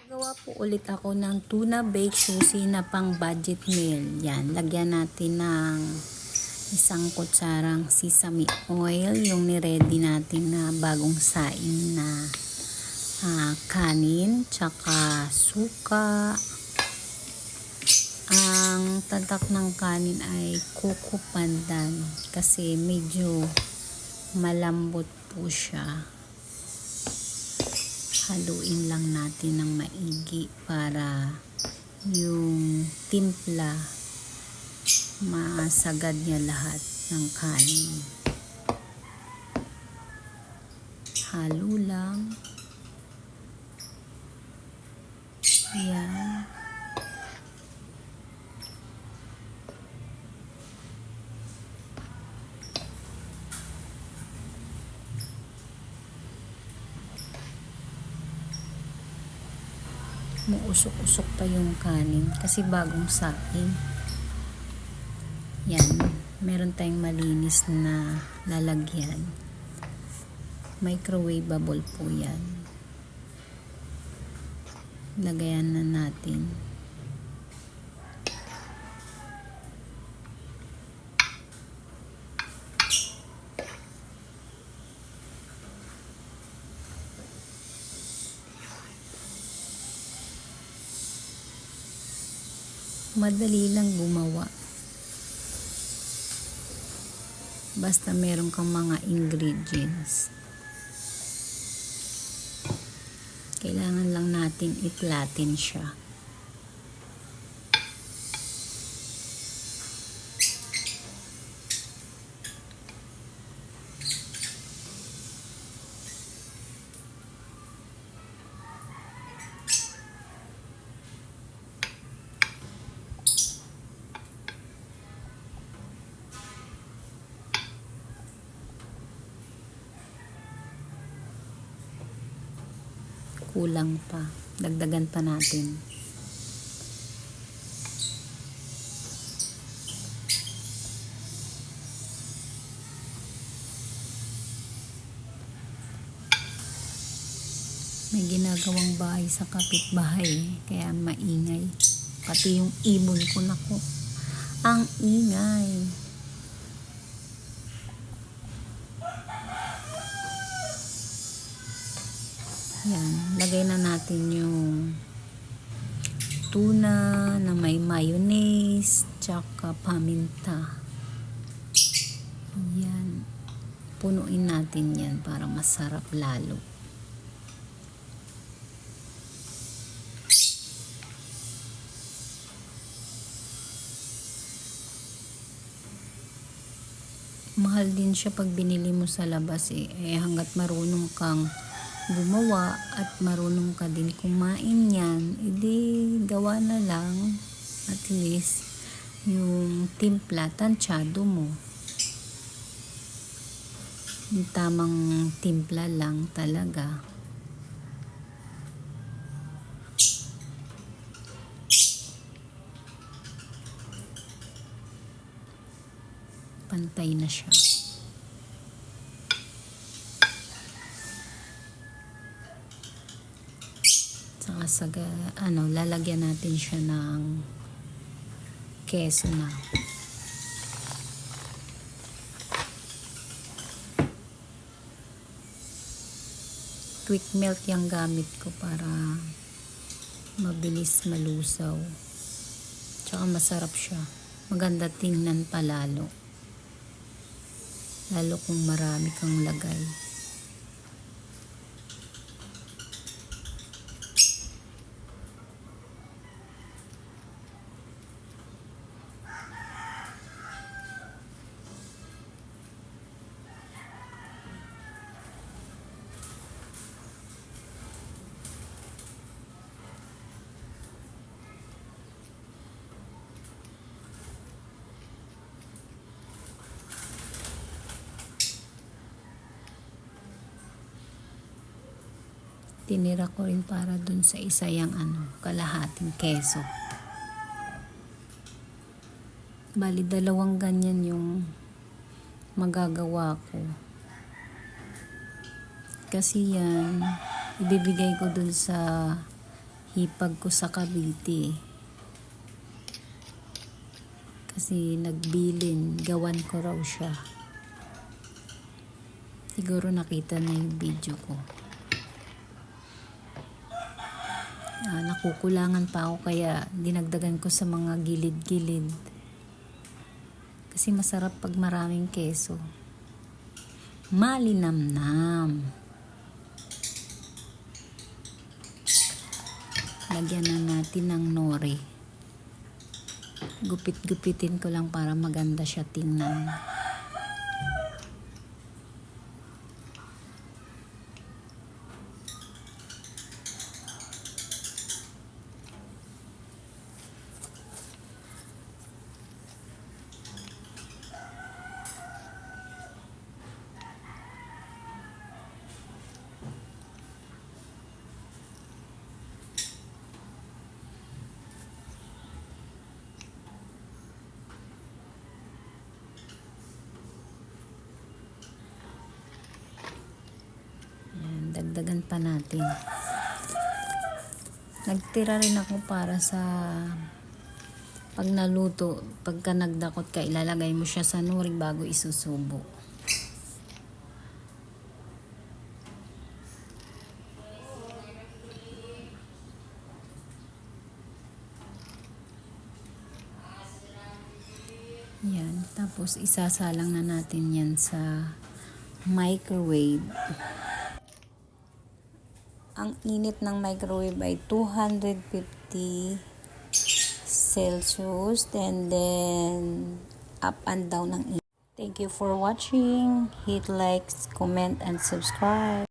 Gawa po ulit ako ng tuna baked sushi na pang budget meal. Yan, lagyan natin ng isang kutsarang sesame oil, yung ni-ready natin na bagong saing na kanin, tsaka suka. Ang tatak ng kanin ay kuko pandan kasi medyo malambot po siya. Haluin lang natin ng maigi para yung timpla masagad niya lahat ng kanin. Halo lang. Yan. Muusok-usok pa yung kanin kasi bagong saing. Yan, meron tayong malinis na lalagyan. Microwavable po yan. Lagayan na natin. Madali lang gumawa. Basta meron kang mga ingredients. Kailangan lang natin i-flatten siya. Kulang pa. Dagdagan pa natin. May ginagawang bahay sa kapitbahay, kaya maingay. Pati yung ibon ko, nako. Ang ingay. Yan, lagay na natin yung tuna na may mayonnaise tsaka paminta. Yan, punuin natin yan para masarap lalo. Mahal din siya pag binili mo sa labas hanggat marunong kang gumawa at marunong ka din kumain yan, edi gawa na lang. At least yung timpla, tansyado mo. Yung tamang timpla lang talaga. Pantay na siya. Saka lalagyan natin siya ng keso na. Quick melt yung gamit ko para mabilis malusaw. Tsaka masarap siya. Maganda tingnan palalo. Lalo kung marami kang lagay. Tinira ko rin para dun sa isa yung kalahating keso. Bali, 2 ganyan yung magagawa ko. Kasi yan, ibibigay ko dun sa hipag ko sa Cavite. Kasi nagbilin, gawan ko raw siya. Siguro nakita na yung video ko. Nakukulangan pa ako kaya dinagdagan ko sa mga gilid-gilid. Kasi masarap pag maraming keso. Malinamnam. Lagyan na natin ng nori. Gupit-gupitin ko lang para maganda siya tingnan. Dagdagan pa natin. Nagtira rin ako para sa pag naluto, pagka nagdakot ka, ilalagay mo siya sa nori bago isusubo. Yan, tapos isasalang na natin yan sa microwave. Ang init ng microwave ay 250 Celsius and then up and down ng init. Thank you for watching. Hit like, comment, and subscribe.